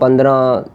15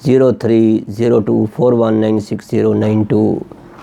030241969092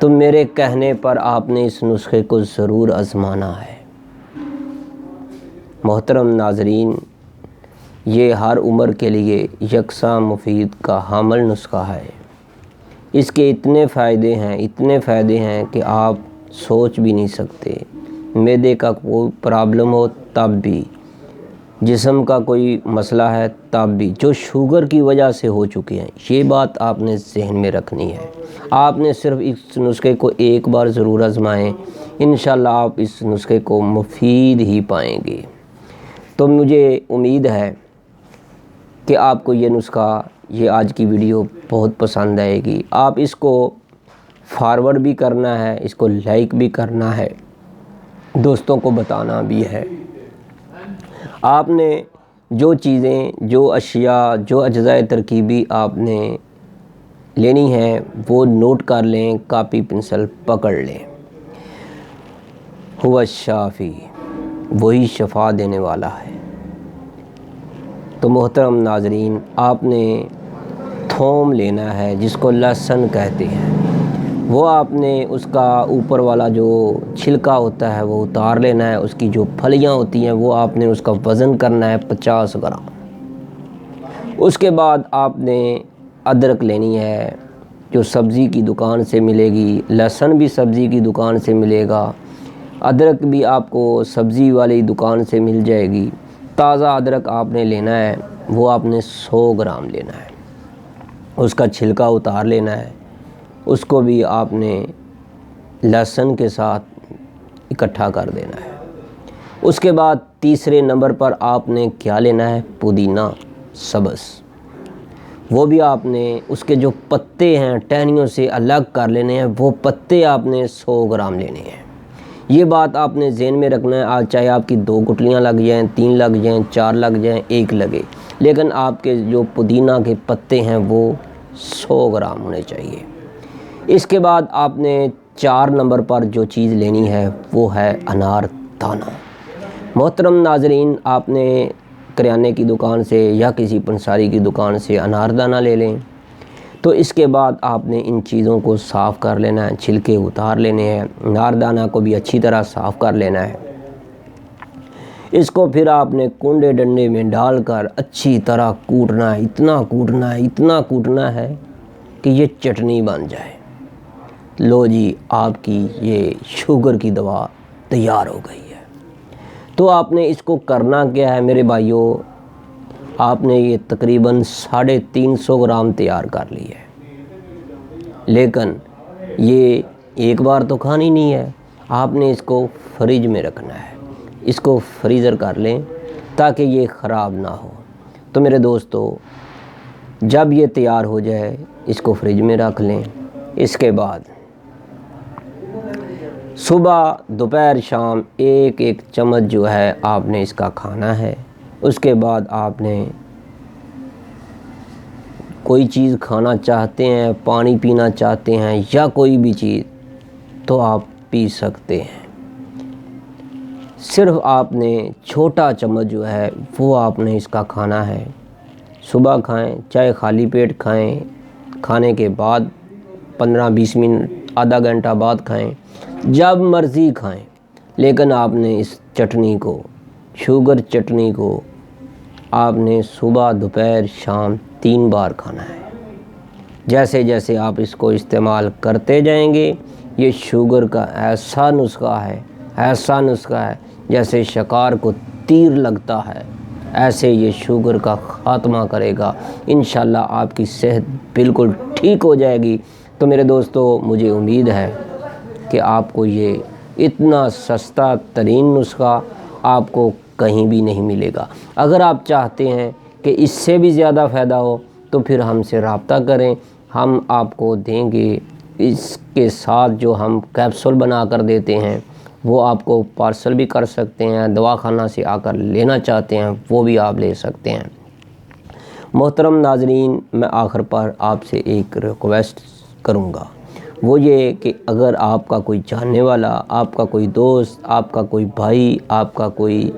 تو میرے کہنے پر آپ نے اس نسخے کو ضرور آزمانا ہے۔ محترم ناظرین، یہ ہر عمر کے لیے یکساں مفید کا حامل نسخہ ہے۔ اس کے اتنے فائدے ہیں کہ آپ سوچ بھی نہیں سکتے۔ معدے کا کوئی پرابلم ہو تب بھی، جسم کا کوئی مسئلہ ہے تب بھی، جو شوگر کی وجہ سے ہو چکے ہیں، یہ بات آپ نے ذہن میں رکھنی ہے۔ آپ نے صرف اس نسخے کو ایک بار ضرور آزمائیں، انشاءاللہ آپ اس نسخے کو مفید ہی پائیں گے۔ تو مجھے امید ہے کہ آپ کو یہ نسخہ، یہ آج کی ویڈیو بہت پسند آئے گی۔ آپ اس کو فارورڈ بھی کرنا ہے، اس کو لائک بھی کرنا ہے، دوستوں کو بتانا بھی ہے۔ آپ نے جو چیزیں، جو اشیاء، جو اجزاء ترکیبی آپ نے لینی ہے وہ نوٹ کر لیں، کاپی پنسل پکڑ لیں۔ هو الشافی، وہی شفا دینے والا ہے۔ تو محترم ناظرین، آپ نے تھوم لینا ہے، جس کو لہسن کہتے ہیں، وہ آپ نے اس کا اوپر والا جو چھلکا ہوتا ہے وہ اتار لینا ہے۔ اس کی جو پھلیاں ہوتی ہیں وہ آپ نے اس کا وزن کرنا ہے 50 گرام۔ اس کے بعد آپ نے ادرک لینی ہے، جو سبزی کی دکان سے ملے گی۔ لہسن بھی سبزی کی دکان سے ملے گا، ادرک بھی آپ کو سبزی والی دکان سے مل جائے گی۔ تازہ ادرک آپ نے لینا ہے، وہ آپ نے 100 گرام لینا ہے۔ اس کا چھلکا اتار لینا ہے، اس کو بھی آپ نے لہسن کے ساتھ اکٹھا کر دینا ہے۔ اس کے بعد تیسرے نمبر پر آپ نے کیا لینا ہے؟ پودینہ سبز۔ وہ بھی آپ نے اس کے جو پتے ہیں ٹہنیوں سے الگ کر لینے ہیں، وہ پتے آپ نے 100 گرام لینے ہیں۔ یہ بات آپ نے ذہن میں رکھنا ہے، آج چاہے آپ کی 2 گٹلیاں لگ جائیں، 3 لگ جائیں، 4 لگ جائیں، 1 لگے، لیکن آپ کے جو پودینہ کے پتے ہیں وہ 100 گرام ہونے چاہیے۔ اس کے بعد آپ نے 4 نمبر پر جو چیز لینی ہے وہ ہے انار دانہ۔ محترم ناظرین، آپ نے کریانے کی دکان سے یا کسی پنساری کی دکان سے انار دانہ لے لیں۔ تو اس کے بعد آپ نے ان چیزوں کو صاف کر لینا ہے، چھلکے اتار لینے ہیں، انار دانہ کو بھی اچھی طرح صاف کر لینا ہے۔ اس کو پھر آپ نے کنڈے ڈنڈے میں ڈال کر اچھی طرح کوٹنا ہے، اتنا کوٹنا ہے کہ یہ چٹنی بن جائے۔ لو جی، آپ کی یہ شوگر کی دوا تیار ہو گئی ہے۔ تو آپ نے اس کو کرنا کیا ہے میرے بھائیوں؟ آپ نے یہ تقریباً 350 گرام تیار کر لی ہے، لیکن یہ ایک بار تو کھانی نہیں ہے، آپ نے اس کو فریج میں رکھنا ہے۔ اس کو فریزر کر لیں تاکہ یہ خراب نہ ہو۔ تو میرے دوستو، جب یہ تیار ہو جائے اس کو فریج میں رکھ لیں۔ اس کے بعد صبح، دوپہر، شام ایک چمچ جو ہے آپ نے اس کا کھانا ہے۔ اس کے بعد آپ نے کوئی چیز کھانا چاہتے ہیں، پانی پینا چاہتے ہیں یا کوئی بھی چیز، تو آپ پی سکتے ہیں۔ صرف آپ نے چھوٹا چمچ جو ہے وہ آپ نے اس کا کھانا ہے۔ صبح کھائیں، چاہے خالی پیٹ کھائیں، کھانے کے بعد 15-20 منٹ، آدھا گھنٹہ بعد کھائیں، جب مرضی کھائیں، لیکن آپ نے اس چٹنی کو، شوگر چٹنی کو آپ نے صبح، دوپہر، شام 3 بار کھانا ہے۔ جیسے جیسے آپ اس کو استعمال کرتے جائیں گے، یہ شوگر کا ایسا نسخہ ہے جیسے شکار کو تیر لگتا ہے، ایسے یہ شوگر کا خاتمہ کرے گا۔ انشاءاللہ آپ کی صحت بالکل ٹھیک ہو جائے گی۔ تو میرے دوستو، مجھے امید ہے کہ آپ کو یہ اتنا سستا ترین نسخہ آپ کو کہیں بھی نہیں ملے گا۔ اگر آپ چاہتے ہیں کہ اس سے بھی زیادہ فائدہ ہو تو پھر ہم سے رابطہ کریں، ہم آپ کو دیں گے۔ اس کے ساتھ جو ہم کیپسول بنا کر دیتے ہیں وہ آپ کو پارسل بھی کر سکتے ہیں، دواخانہ سے آ کر لینا چاہتے ہیں وہ بھی آپ لے سکتے ہیں۔ محترم ناظرین، میں آخر پر آپ سے ایک ریکویسٹ کروں گا، وہ یہ کہ اگر آپ کا کوئی جاننے والا، آپ کا کوئی دوست، آپ کا کوئی بھائی، آپ کا کوئی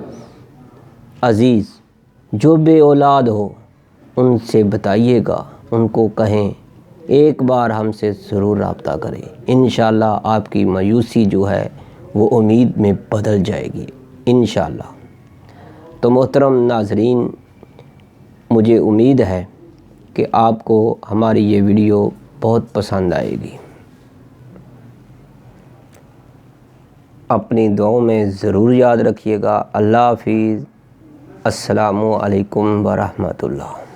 عزیز جو بے اولاد ہو، ان سے بتائیے گا، ان کو کہیں ایک بار ہم سے ضرور رابطہ کریں، انشاءاللہ آپ کی مایوسی جو ہے وہ امید میں بدل جائے گی انشاءاللہ۔ تو محترم ناظرین، مجھے امید ہے کہ آپ کو ہماری یہ ویڈیو بہت پسند آئے گی۔ اپنی دعاؤں میں ضرور یاد رکھیے گا۔ اللہ حافظ۔ السلام علیکم ورحمۃ اللہ۔